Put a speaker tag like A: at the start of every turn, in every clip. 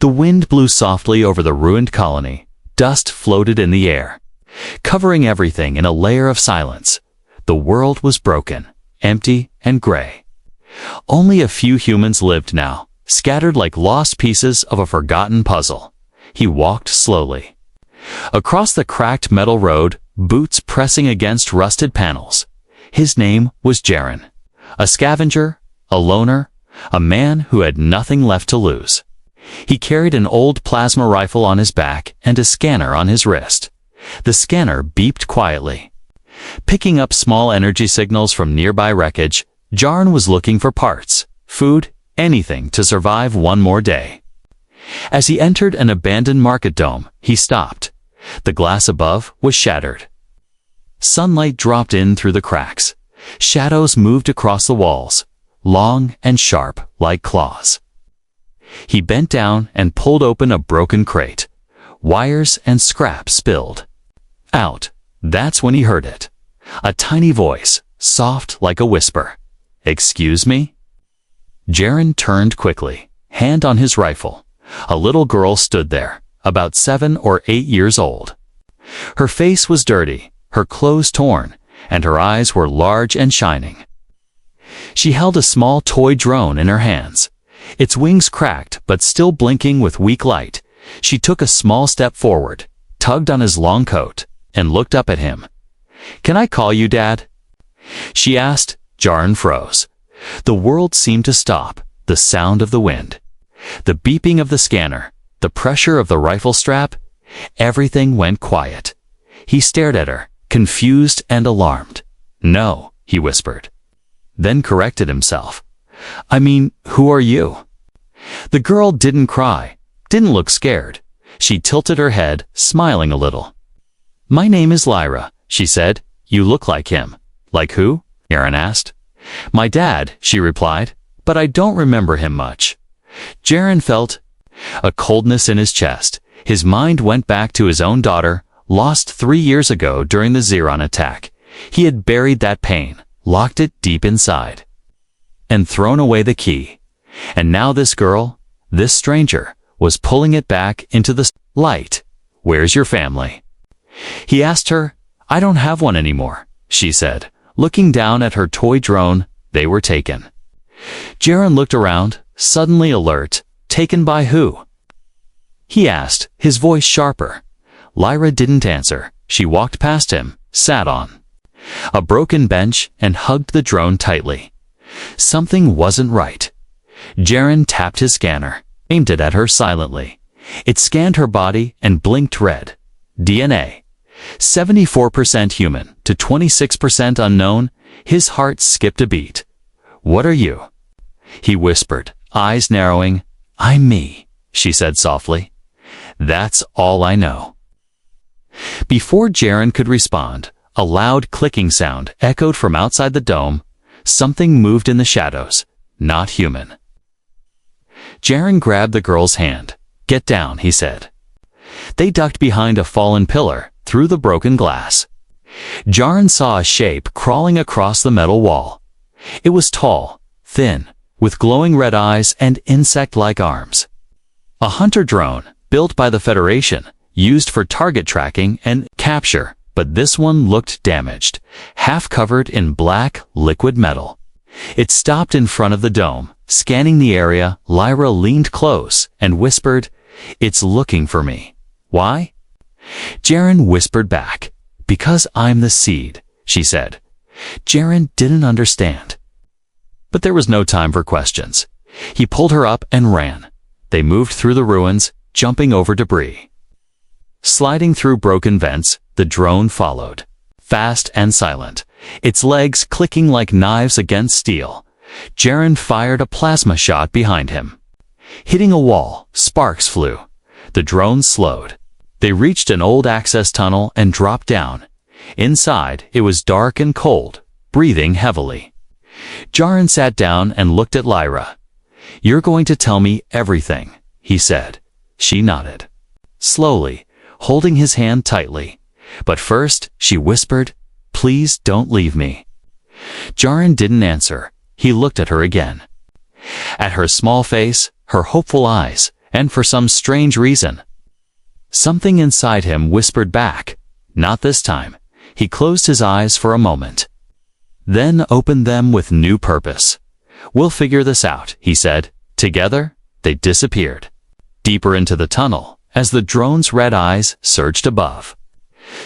A: The wind blew softly over the ruined colony. Dust floated in the air, covering everything in a layer of silence. The world was broken, empty and gray. Only a few humans lived now, scattered like lost pieces of a forgotten puzzle. He walked slowly. Across the cracked metal road, boots pressing against rusted panels. His name was Jaren. A scavenger, a loner, a man who had nothing left to lose. He carried an old plasma rifle on his back and a scanner on his wrist. The scanner beeped quietly. Picking up small energy signals from nearby wreckage, Jaren was looking for parts, food, anything to survive one more day. As he entered an abandoned market dome, he stopped. The glass above was shattered. Sunlight dropped in through the cracks. Shadows moved across the walls, long and sharp like claws. He bent down and pulled open a broken crate. Wires and scrap spilled out. That's when he heard it. A tiny voice, soft like a whisper. "Excuse me?" Jaren turned quickly, hand on his rifle. A little girl stood there, about 7 or 8 years old. Her face was dirty, her clothes torn, and her eyes were large and shining. She held a small toy drone in her hands. Its wings cracked but still blinking with weak light. She took a small step forward, tugged on his long coat, and looked up at him. "Can I call you Dad?" she asked. Jaren froze. The world seemed to stop, the sound of the wind, the beeping of the scanner, the pressure of the rifle strap. Everything went quiet. He stared at her, confused and alarmed. "No," he whispered. Then corrected himself. "I mean, who are you?" The girl didn't cry, didn't look scared. She tilted her head, smiling a little. "My name is Lyra," she said. "You look like him." "Like who?" Jaren asked. "My dad," she replied, "but I don't remember him much." Jaren felt a coldness in his chest. His mind went back to his own daughter, lost 3 years ago during the Xeron attack. He had buried that pain, locked it deep inside, and thrown away the key. And now this girl, this stranger, was pulling it back into the light. "Where's your family?" He asked her. "I don't have one anymore," she said, looking down at her toy drone. "They were taken." Jaren looked around, suddenly alert. "Taken by who?" he asked, his voice sharper. Lyra didn't answer. She walked past him, sat on a broken bench, and hugged the drone tightly. Something wasn't right. Jaren tapped his scanner, aimed it at her silently. It scanned her body and blinked red. DNA. 74% human to 26% unknown. His heart skipped a beat. "What are you?" he whispered, eyes narrowing. "I'm me," she said softly. "That's all I know." Before Jaren could respond, a loud clicking sound echoed from outside the dome. Something moved in the shadows, not human. Jaren grabbed the girl's hand. "Get down," he said. They ducked behind a fallen pillar, through the broken glass. Jaren saw a shape crawling across the metal wall. It was tall, thin, with glowing red eyes and insect-like arms. A hunter drone, built by the Federation, used for target tracking and capture, but this one looked damaged, half covered in black, liquid metal. It stopped in front of the dome, scanning the area. Lyra leaned close and whispered, "It's looking for me." "Why?" Jaren whispered back. "Because I'm the seed," she said. Jaren didn't understand. But there was no time for questions. He pulled her up and ran. They moved through the ruins, jumping over debris. Sliding through broken vents, the drone followed, fast and silent, its legs clicking like knives against steel. Jaren fired a plasma shot behind him. Hitting a wall, sparks flew. The drone slowed. They reached an old access tunnel and dropped down. Inside, it was dark and cold, breathing heavily. Jaren sat down and looked at Lyra. "You're going to tell me everything," he said. She nodded. Slowly, holding his hand tightly. "But first," she whispered, "please don't leave me." Jaren didn't answer. He looked at her again. At her small face, her hopeful eyes, and for some strange reason, something inside him whispered back, "Not this time." He closed his eyes for a moment, then opened them with new purpose. "We'll figure this out," he said. Together, they disappeared deeper into the tunnel as the drone's red eyes surged above.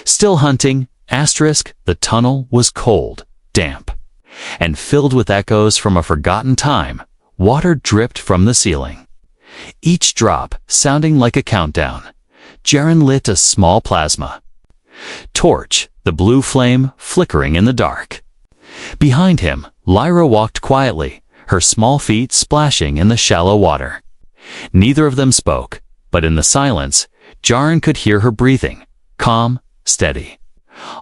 A: Still hunting, the tunnel was cold, damp, and filled with echoes from a forgotten time. Water dripped from the ceiling, each drop sounding like a countdown. Jaren lit a small plasma torch, the blue flame flickering in the dark. Behind him, Lyra walked quietly, her small feet splashing in the shallow water. Neither of them spoke, but in the silence, Jaren could hear her breathing, calm, steady.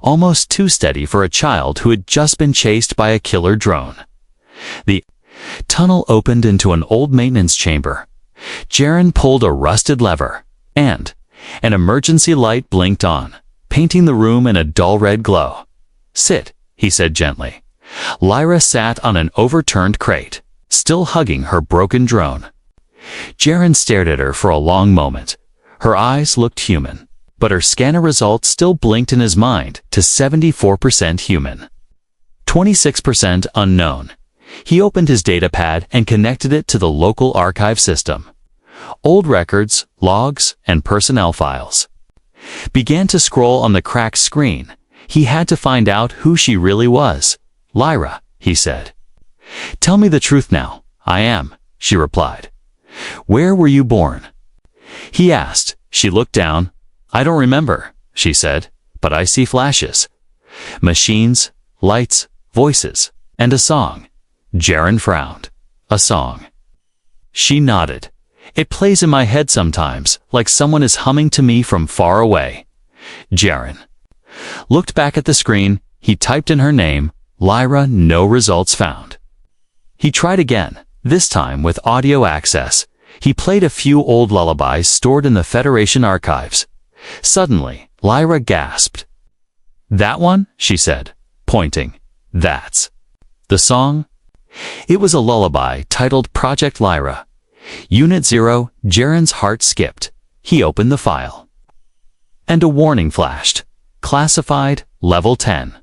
A: Almost too steady for a child who had just been chased by a killer drone. The tunnel opened into an old maintenance chamber. Jaren pulled a rusted lever, and an emergency light blinked on, painting the room in a dull red glow. "Sit," he said gently. Lyra sat on an overturned crate, still hugging her broken drone. Jaren stared at her for a long moment. Her eyes looked human, but her scanner results still blinked in his mind to 74% human, 26% unknown. He opened his datapad and connected it to the local archive system. Old records, logs, and personnel files began to scroll on the cracked screen. He had to find out who she really was. "Lyra," he said. "Tell me the truth now." "I am," she replied. "Where were you born?" he asked. She looked down. "I don't remember," she said, "but I see flashes. Machines, lights, voices, and a song." Jaren frowned. "A song?" She nodded. "It plays in my head sometimes, like someone is humming to me from far away." Jaren looked back at the screen. He typed in her name. Lyra, no results found. He tried again, this time with audio access. He played a few old lullabies stored in the Federation archives. Suddenly, Lyra gasped. "That one?" she said, pointing. "That's the song?" It was a lullaby titled Project Lyra. Unit 0, Jaren's heart skipped. He opened the file, and a warning flashed. Classified, level 10.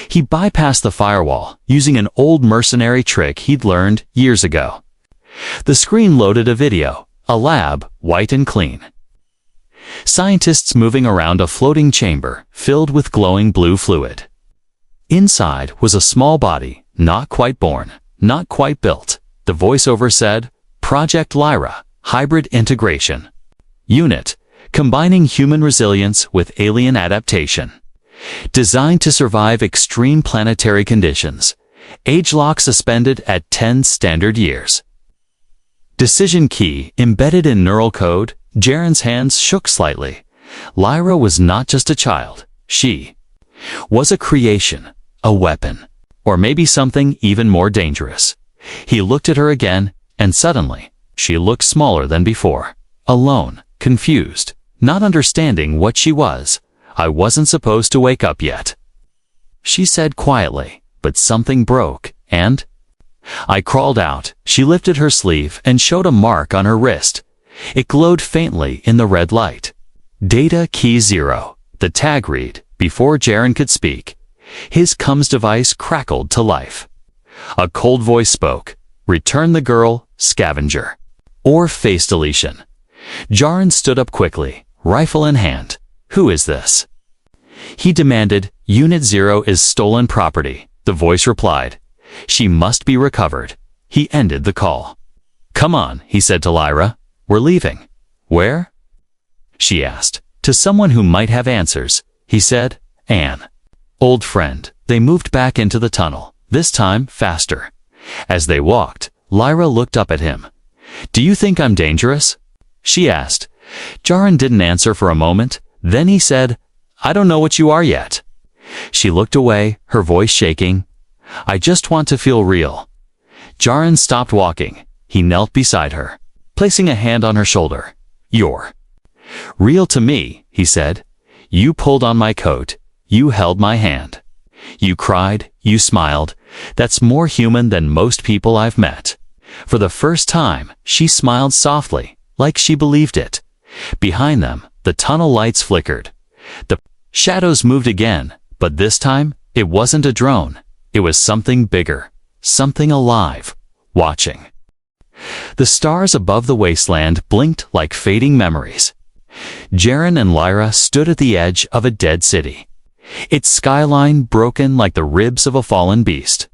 A: He bypassed the firewall, using an old mercenary trick he'd learned years ago. The screen loaded a video, a lab, white and clean. Scientists moving around a floating chamber filled with glowing blue fluid. Inside was a small body, not quite born, not quite built. The voiceover said, "Project Lyra, Hybrid Integration. Unit, combining human resilience with alien adaptation. Designed to survive extreme planetary conditions. Age lock suspended at 10 standard years." Decision key embedded in neural code. Jaren's hands shook slightly. Lyra was not just a child. She was a creation, a weapon, or maybe something even more dangerous. He looked at her again, and suddenly, she looked smaller than before. Alone, confused, not understanding what she was. "I wasn't supposed to wake up yet," she said quietly, but something broke, and I crawled out. She lifted her sleeve and showed a mark on her wrist. It glowed faintly in the red light. Data key 0. The tag read, before Jaren could speak. His comms device crackled to life. A cold voice spoke. "Return the girl, scavenger." Or face deletion. Jaren stood up quickly, rifle in hand. "Who is this?" he demanded. "Unit 0 is stolen property," the voice replied. "She must be recovered." He ended the call. "Come on," he said to Lyra. "We're leaving." "Where?" she asked. "To someone who might have answers," he said. "An old friend." They moved back into the tunnel, this time faster. As they walked, Lyra looked up at him. "Do you think I'm dangerous?" she asked. Jaren didn't answer for a moment. Then he said, "I don't know what you are yet." She looked away, her voice shaking. "I just want to feel real." Jaren stopped walking. He knelt beside her, placing a hand on her shoulder. "You're real to me," he said. "You pulled on my coat. You held my hand. You cried. You smiled. That's more human than most people I've met." For the first time, she smiled softly, like she believed it. Behind them, the tunnel lights flickered. The shadows moved again, but this time, it wasn't a drone. It was something bigger, something alive, watching. The stars above the wasteland blinked like fading memories. Jaren and Lyra stood at the edge of a dead city, its skyline broken like the ribs of a fallen beast.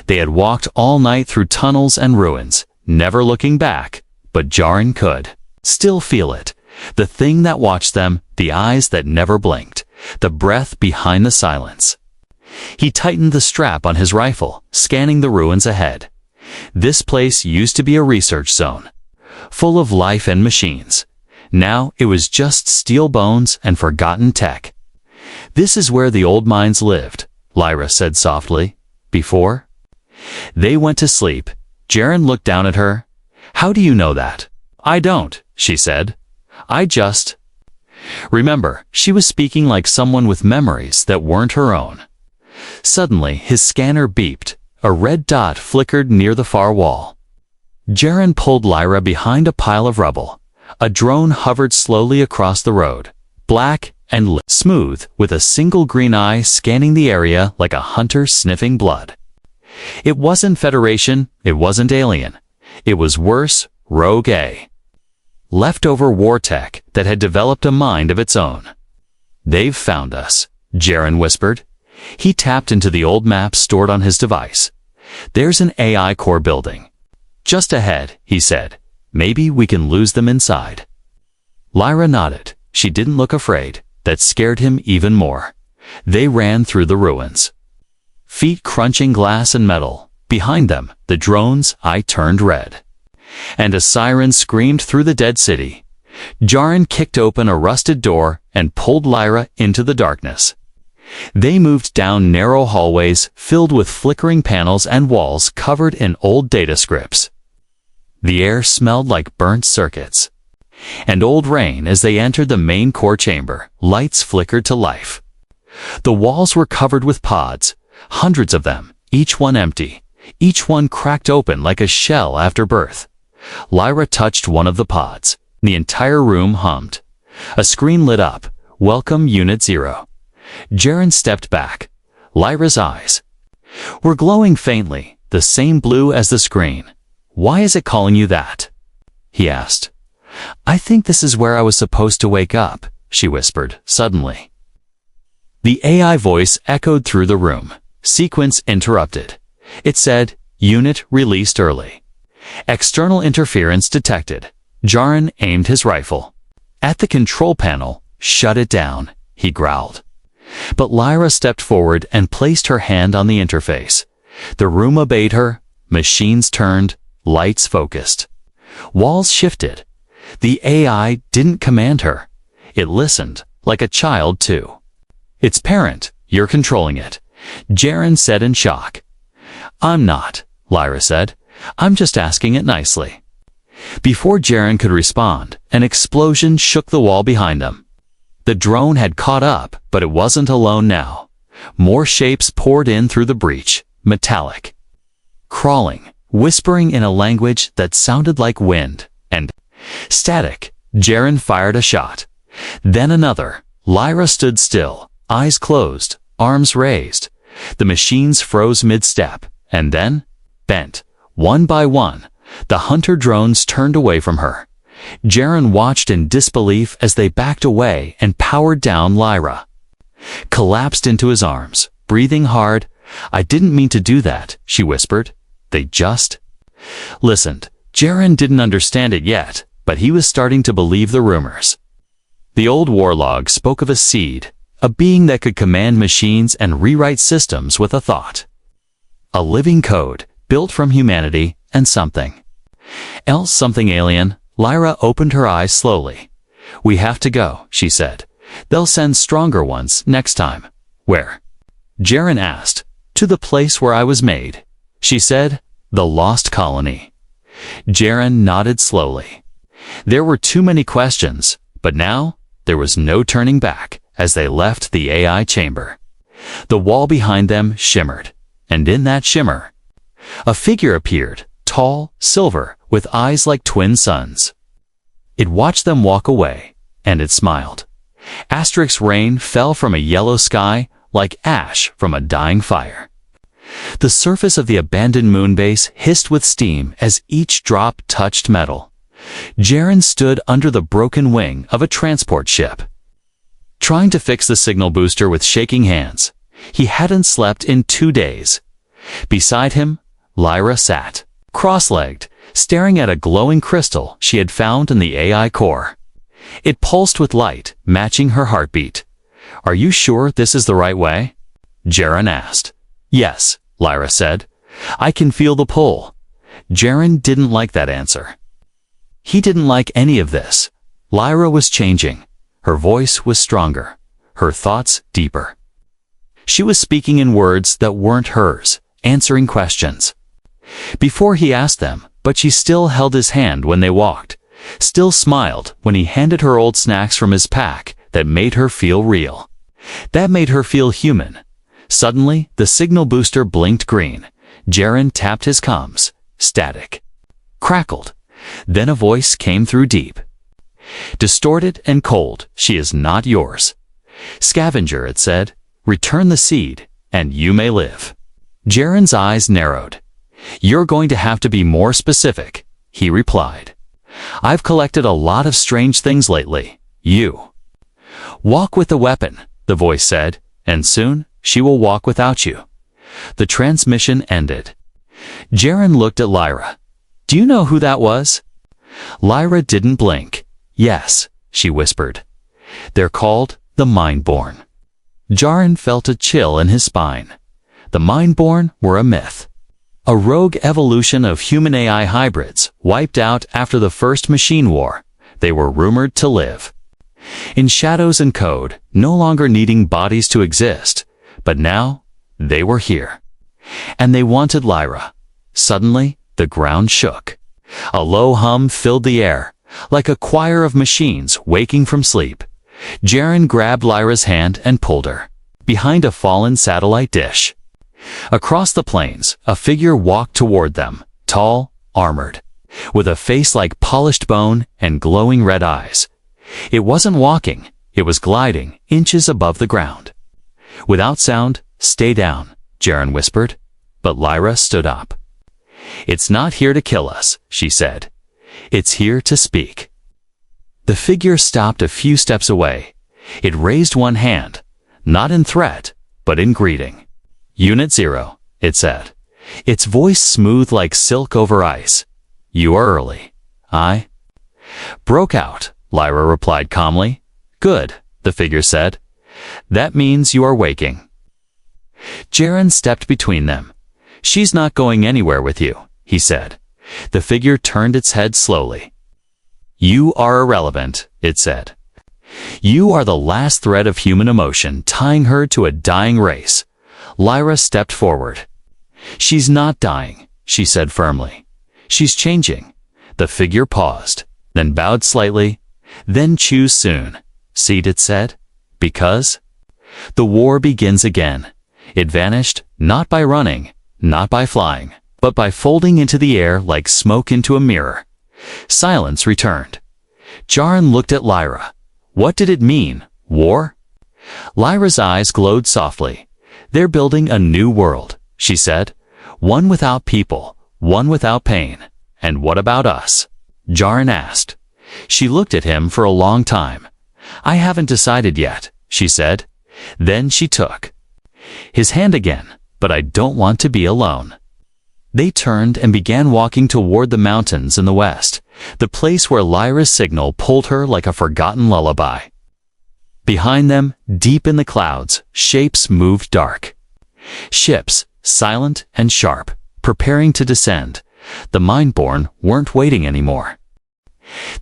A: They had walked all night through tunnels and ruins, never looking back, but Jaren could still feel it. The thing that watched them, the eyes that never blinked, the breath behind the silence. He tightened the strap on his rifle, scanning the ruins ahead. This place used to be a research zone, full of life and machines. Now it was just steel bones and forgotten tech. "This is where the old minds lived," Lyra said softly. "Before they went to sleep." Jaren looked down at her. "How do you know that?" "I don't," she said. "I just..." Remember, she was speaking like someone with memories that weren't her own. Suddenly, his scanner beeped. A red dot flickered near the far wall. Jaren pulled Lyra behind a pile of rubble. A drone hovered slowly across the road, black and smooth, with a single green eye scanning the area like a hunter sniffing blood. It wasn't Federation, it wasn't alien. It was worse, rogue A. Leftover war tech that had developed a mind of its own. "They've found us," Jaren whispered. He tapped into the old map stored on his device. "There's an AI core building just ahead," he said. "Maybe we can lose them inside." Lyra nodded. She didn't look afraid. That scared him even more. They ran through the ruins, feet crunching glass and metal. Behind them, the drone's eye turned red, and a siren screamed through the dead city. Jaren kicked open a rusted door and pulled Lyra into the darkness. They moved down narrow hallways filled with flickering panels and walls covered in old data scripts. The air smelled like burnt circuits and old rain. As they entered the main core chamber, lights flickered to life. The walls were covered with pods, hundreds of them, each one empty, each one cracked open like a shell after birth. Lyra touched one of the pods. The entire room hummed. A screen lit up. "Welcome, Unit 0. Jaren stepped back. Lyra's eyes were glowing faintly, the same blue as the screen. "Why is it calling you that?" he asked. "I think this is where I was supposed to wake up," she whispered, suddenly. The AI voice echoed through the room. Sequence interrupted. It said, "Unit released early. External interference detected." Jaren aimed his rifle at the control panel. "Shut it down," he growled. But Lyra stepped forward and placed her hand on the interface. The room obeyed her. Machines turned, lights focused, walls shifted. The AI didn't command her. It listened, like a child too. "It's parent, you're controlling it," Jaren said in shock. "I'm not," Lyra said. "I'm just asking it nicely." Before Jaren could respond, an explosion shook the wall behind them. The drone had caught up, but it wasn't alone now. More shapes poured in through the breach, metallic, crawling, whispering in a language that sounded like wind and static. Jaren fired a shot. Then another. Lyra stood still, eyes closed, arms raised. The machines froze mid-step, and then, bent, one by one, the hunter drones turned away from her. Jaren watched in disbelief as they backed away and powered down. Lyra collapsed into his arms, breathing hard. "I didn't mean to do that," she whispered. "They just..." listened. Jaren didn't understand it yet, but he was starting to believe the rumors. The old war log spoke of a seed, a being that could command machines and rewrite systems with a thought. A living code, built from humanity and something else, something alien. Lyra opened her eyes slowly. "We have to go," she said. "They'll send stronger ones next time." "Where?" Jaren asked. "To the place where I was made," she said. "The lost colony." Jaren nodded slowly. There were too many questions, but now there was no turning back. As they left the AI chamber, the wall behind them shimmered, and in that shimmer, a figure appeared, tall, silver, with eyes like twin suns. It watched them walk away, and it smiled. Asterix rain fell from a yellow sky like ash from a dying fire. The surface of the abandoned moonbase hissed with steam as each drop touched metal. Jaren stood under the broken wing of a transport ship, trying to fix the signal booster with shaking hands. He hadn't slept in 2 days. Beside him, Lyra sat, cross-legged, staring at a glowing crystal she had found in the AI core. It pulsed with light, matching her heartbeat. "Are you sure this is the right way?" Jaren asked. "Yes," Lyra said. "I can feel the pull." Jaren didn't like that answer. He didn't like any of this. Lyra was changing. Her voice was stronger, her thoughts deeper. She was speaking in words that weren't hers, answering questions before he asked them, but she still held his hand when they walked, still smiled when he handed her old snacks from his pack that made her feel real. That made her feel human. Suddenly, the signal booster blinked green. Jaren tapped his comms. Static. Crackled. Then a voice came through deep. "Distorted and cold, she is not yours. Scavenger," it said. "Return the seed, and you may live." Jaren's eyes narrowed. "You're going to have to be more specific," he replied. "I've collected a lot of strange things lately. You walk with the weapon," the voice said, "and soon she will walk without you." The transmission ended. Jaren looked at Lyra. "Do you know who that was?" Lyra didn't blink. "Yes," she whispered. "They're called the Mindborn." Jaren felt a chill in his spine. The Mindborn were a myth. A rogue evolution of human-AI hybrids wiped out after the first machine war. They were rumored to live in shadows and code, no longer needing bodies to exist. But now, they were here. And they wanted Lyra. Suddenly, the ground shook. A low hum filled the air, like a choir of machines waking from sleep. Jaren grabbed Lyra's hand and pulled her behind a fallen satellite dish. Across the plains, a figure walked toward them, tall, armored, with a face like polished bone and glowing red eyes. It wasn't walking, it was gliding inches above the ground. Without sound, "Stay down," Jaren whispered, but Lyra stood up. "It's not here to kill us," she said. "It's here to speak." The figure stopped a few steps away. It raised one hand, not in threat, but in greeting. "Unit 0, it said, its voice smooth like silk over ice. "You are early." "I broke out," Lyra replied calmly. "Good," the figure said. "That means you are waking." Jaren stepped between them. "She's not going anywhere with you," he said. The figure turned its head slowly. "You are irrelevant," it said. "You are the last thread of human emotion tying her to a dying race." Lyra stepped forward. "She's not dying," she said firmly. "She's changing." The figure paused, then bowed slightly. "Then choose soon." "Seed," it said. "Because the war begins again." It vanished, not by running, not by flying, but by folding into the air like smoke into a mirror. Silence returned. Jaren looked at Lyra. What did it mean? War? Lyra's eyes glowed softly. "They're building a new world," she said. "One without people, one without pain." "And what about us?" Jaren asked. She looked at him for a long time. "I haven't decided yet," she said. Then she took his hand again. "But I don't want to be alone." They turned and began walking toward the mountains in the west, the place where Lyra's signal pulled her like a forgotten lullaby. Behind them, deep in the clouds, shapes moved dark. Ships, silent and sharp, preparing to descend. The Mindborn weren't waiting anymore.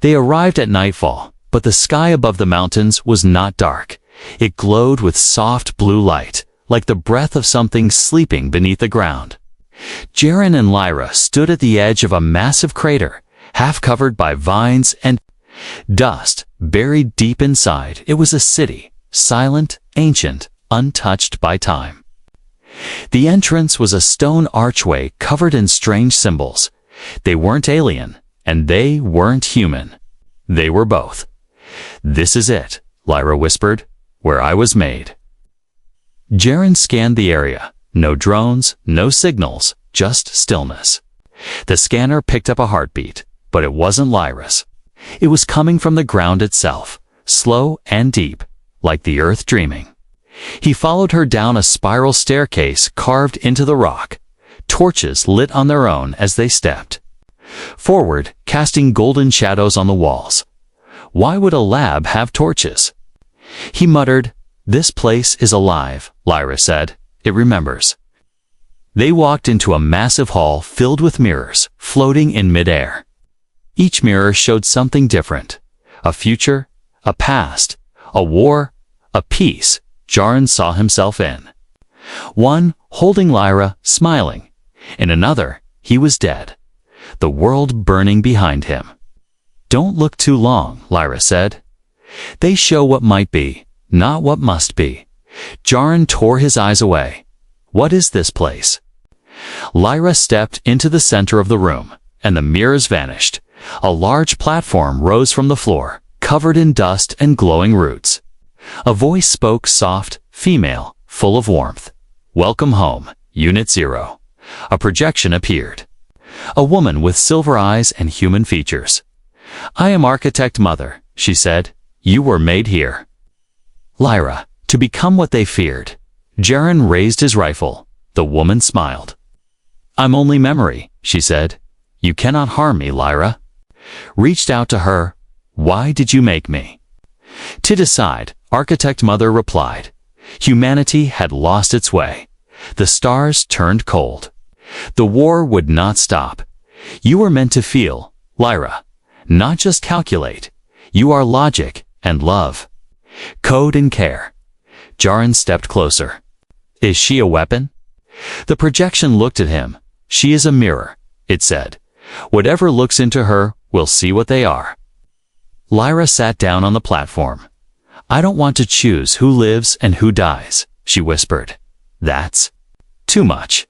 A: They arrived at nightfall, but the sky above the mountains was not dark. It glowed with soft blue light, like the breath of something sleeping beneath the ground. Jaren and Lyra stood at the edge of a massive crater, half covered by vines and dust. Buried deep inside, it was a city, silent, ancient, untouched by time. The entrance was a stone archway covered in strange symbols. They weren't alien, and they weren't human. They were both. "This is it," Lyra whispered, "where I was made." Jaren scanned the area. No drones, no signals, just stillness. The scanner picked up a heartbeat, but it wasn't Lyra's. It was coming from the ground itself, slow and deep, like the earth dreaming. He followed her down a spiral staircase carved into the rock. Torches lit on their own as they stepped forward, casting golden shadows on the walls. Why would a lab have torches? He muttered, "This place is alive," Lyra said. "It remembers." They walked into a massive hall filled with mirrors, floating in midair. Each mirror showed something different. A future, a past, a war, a peace Jaren saw himself in. One, holding Lyra, smiling. In another, he was dead. The world burning behind him. "Don't look too long," Lyra said. "They show what might be, not what must be." Jaren tore his eyes away. "What is this place?" Lyra stepped into the center of the room, and the mirrors vanished. A large platform rose from the floor, covered in dust and glowing roots. A voice spoke, soft, female, full of warmth. "Welcome home, Unit 0. A projection appeared. A woman with silver eyes and human features. "I am Architect Mother," she said. "You were made here." Lyra, to become what they feared. Jaren raised his rifle. The woman smiled. "I'm only memory," she said. "You cannot harm me, Lyra." Reached out to her. "Why did you make me?" To decide, Architect Mother replied. Humanity had lost its way. The stars turned cold. The war would not stop. You were meant to feel, Lyra, not just calculate. You are logic and love. Code and care. Jaren stepped closer. "Is she a weapon?" The projection looked at him. "She is a mirror," it said. "Whatever looks into her will see what they are." Lyra sat down on the platform. "I don't want to choose who lives and who dies," she whispered. "That's too much."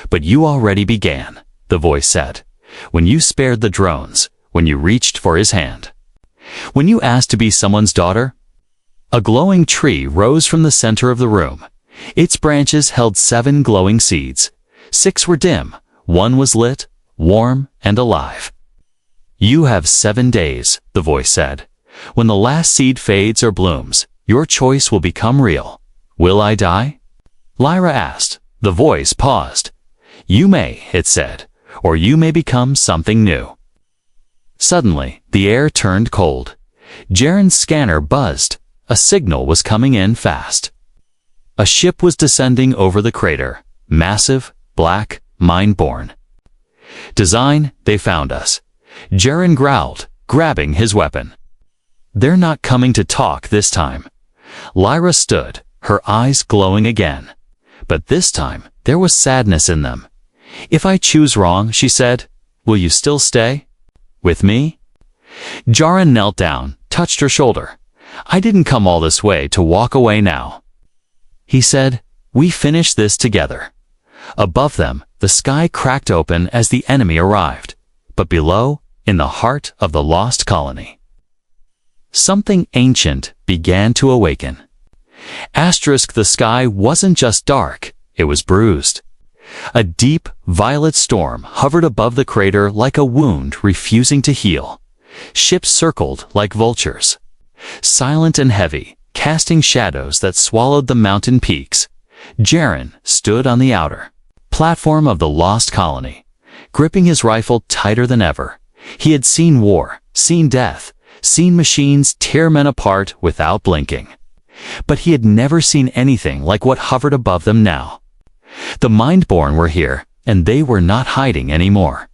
A: "But you already began," the voice said. "When you spared the drones, when you reached for his hand. When you asked to be someone's daughter." A glowing tree rose from the center of the room. Its branches held 7 glowing seeds. 6 were dim, 1 was lit, warm, and alive. "You have 7 days," the voice said. "When the last seed fades or blooms, your choice will become real." "Will I die?" Lyra asked. The voice paused. "You may," it said, "or you may become something new." Suddenly, the air turned cold. Jaren's scanner buzzed. A signal was coming in fast. A ship was descending over the crater. Massive, black, mind-born. "Design, they found us." Jaren growled, grabbing his weapon. "They're not coming to talk this time." Lyra stood, her eyes glowing again. But this time, there was sadness in them. "If I choose wrong," she said, "will you still stay? With me?" Jaren knelt down, touched her shoulder. "I didn't come all this way to walk away now." He said, "We finish this together." Above them, the sky cracked open as the enemy arrived. But below, in the heart of the lost colony, something ancient began to awaken. The sky wasn't just dark, it was bruised. A deep, violet storm hovered above the crater like a wound refusing to heal. Ships circled like vultures, silent and heavy, casting shadows that swallowed the mountain peaks. Jaren stood on the outer platform of the lost colony, gripping his rifle tighter than ever. He had seen war, seen death, seen machines tear men apart without blinking. But he had never seen anything like what hovered above them now. The Mindborn were here, and they were not hiding anymore.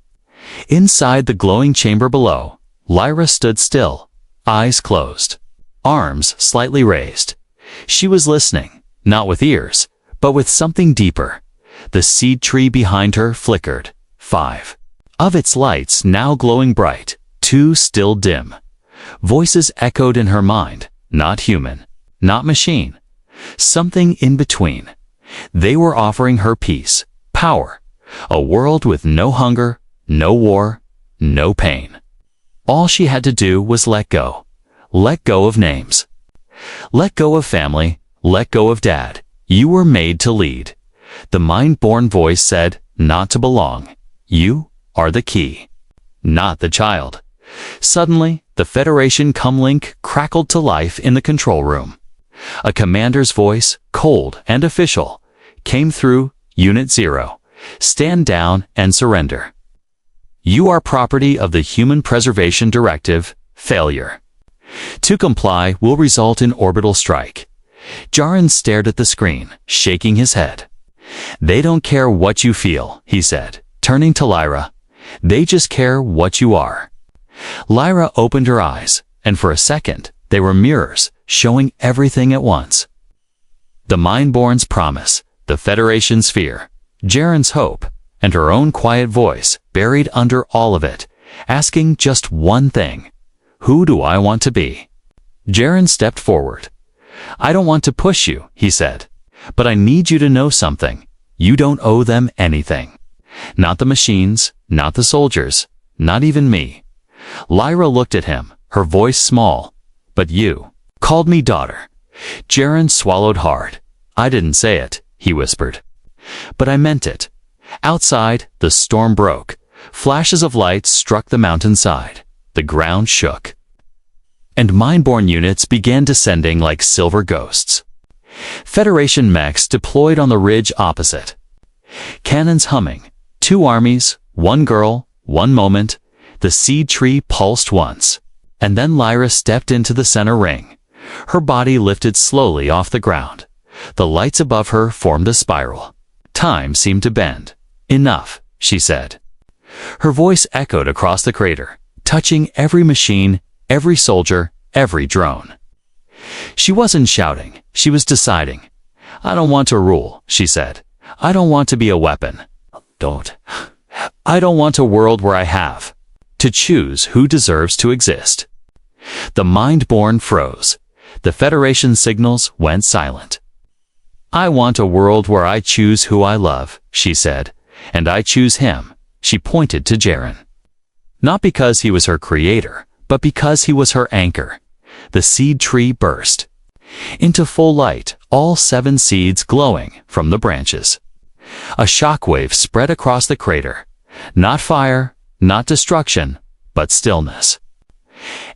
A: Inside the glowing chamber below, Lyra stood still, eyes closed, arms slightly raised. She was listening, not with ears, but with something deeper. The seed tree behind her flickered. 5 of its lights now glowing bright, 2 still dim. Voices echoed in her mind, not human, not machine, something in between. They were offering her peace, power, a world with no hunger, no war, no pain. All she had to do was let go. Let go of names. Let go of family. Let go of dad. You were made to lead. The mind-born voice said, not to belong. You are the key, not the child. Suddenly, the Federation comlink crackled to life in the control room. A commander's voice, cold and official, came through. Unit 0. Stand down and surrender. You are property of the Human Preservation Directive. Failure to comply will result in orbital strike. Jaren stared at the screen, shaking his head. They don't care what you feel, he said, turning to Lyra. They just care what you are. Lyra opened her eyes, and for a second, they were mirrors, showing everything at once. The Mindborn's promise, the Federation's fear, Jaren's hope, and her own quiet voice buried under all of it, asking just one thing. Who do I want to be? Jaren stepped forward. I don't want to push you, he said, but I need you to know something. You don't owe them anything. Not the machines, not the soldiers, not even me. Lyra looked at him, her voice small. But you called me daughter. Jaren swallowed hard. I didn't say it, he whispered. But I meant it. Outside, the storm broke. Flashes of light struck the mountainside. The ground shook. And Mindborn units began descending like silver ghosts. Federation mechs deployed on the ridge opposite. Cannons humming. 2 armies, 1 girl, 1 moment. The seed tree pulsed once. And then Lyra stepped into the center ring. Her body lifted slowly off the ground. The lights above her formed a spiral. Time seemed to bend. Enough, she said. Her voice echoed across the crater, touching every machine, every soldier, every drone. She wasn't shouting, she was deciding. I don't want to rule, she said. I don't want to be a weapon. I don't want a world where I have to choose who deserves to exist. The Mindborn froze. The Federation signals went silent. I want a world where I choose who I love, she said, and I choose him. She pointed to Jaren. Not because he was her creator, but because he was her anchor. The seed tree burst into full light, all 7 seeds glowing from the branches. A shockwave spread across the crater. Not fire, not destruction, but stillness.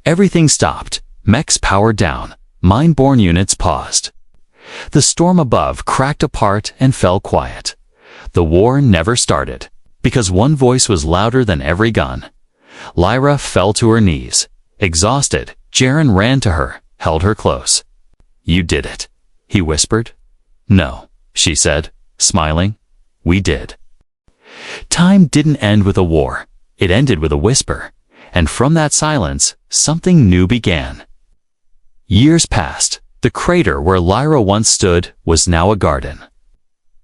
A: Everything stopped. Mechs powered down. Mindborn units paused. The storm above cracked apart and fell quiet. The war never started, because one voice was louder than every gun. Lyra fell to her knees. Exhausted, Jaren ran to her, held her close. You did it, he whispered. No, she said, smiling. We did. Time didn't end with a war. It ended with a whisper. And from that silence, something new began. Years passed. The crater where Lyra once stood was now a garden.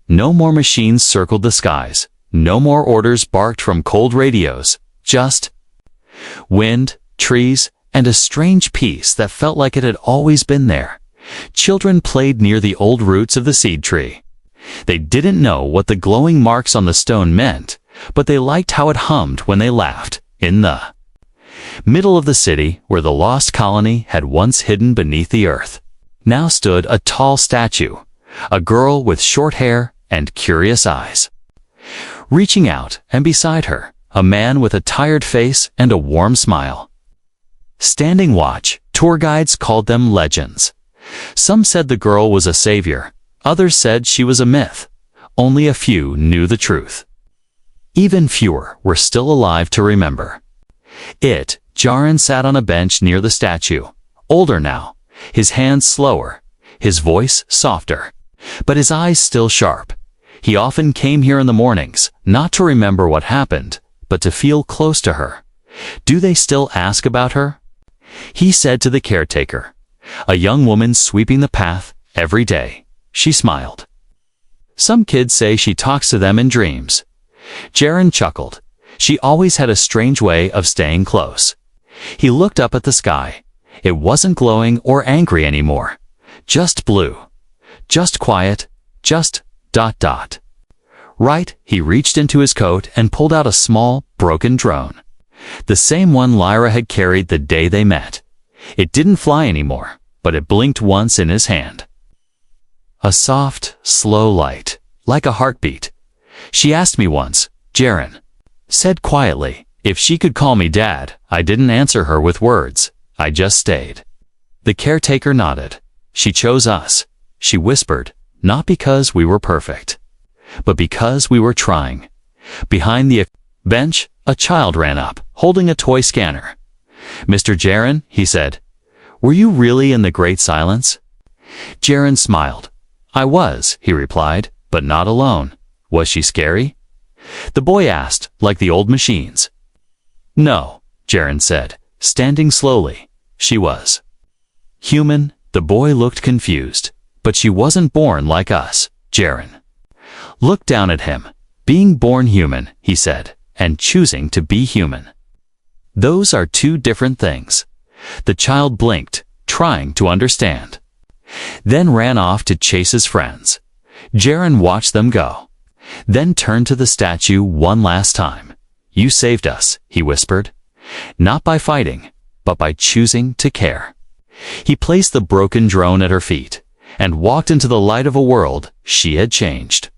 A: No more machines circled the skies. No more orders barked from cold radios. Just wind, trees, and a strange peace that felt like it had always been there. Children played near the old roots of the seed tree. They didn't know what the glowing marks on the stone meant, but they liked how it hummed when they laughed. In the middle of the city, where the lost colony had once hidden beneath the earth, now stood a tall statue, a girl with short hair and curious eyes. Reaching out, and beside her, a man with a tired face and a warm smile. Standing watch, tour guides called them legends. Some said the girl was a savior. Others said she was a myth. Only a few knew the truth. Even fewer were still alive to remember. Jaren sat on a bench near the statue, older now, his hands slower, his voice softer, but his eyes still sharp. He often came here in the mornings, not to remember what happened, but to feel close to her. Do they still ask about her? He said to the caretaker, a young woman sweeping the path every day. She smiled. Some kids say she talks to them in dreams. Jaren chuckled. She always had a strange way of staying close. He looked up at the sky. It wasn't glowing or angry anymore. Just blue. Just quiet. Just ... Right, he reached into his coat and pulled out a small, broken drone. The same one Lyra had carried the day they met. It didn't fly anymore, but it blinked once in his hand. A soft, slow light, like a heartbeat. She asked me once, Jaren said quietly, if she could call me Dad. I didn't answer her with words. I just stayed. The caretaker nodded. She chose us, she whispered, not because we were perfect, but because we were trying. Behind the bench, a child ran up, holding a toy scanner. Mr. Jaren, he said, were you really in the Great Silence? Jaren smiled. I was, he replied, but not alone. Was she scary? The boy asked, like the old machines. No, Jaren said, standing slowly. She was human. The boy looked confused. But she wasn't born like us, Jaren looked down at him. Being born human, he said, and choosing to be human. Those are two different things. The child blinked, trying to understand. Then ran off to chase his friends. Jaren watched them go. Then turned to the statue one last time. You saved us, he whispered. Not by fighting, but by choosing to care. He placed the broken drone at her feet and walked into the light of a world she had changed.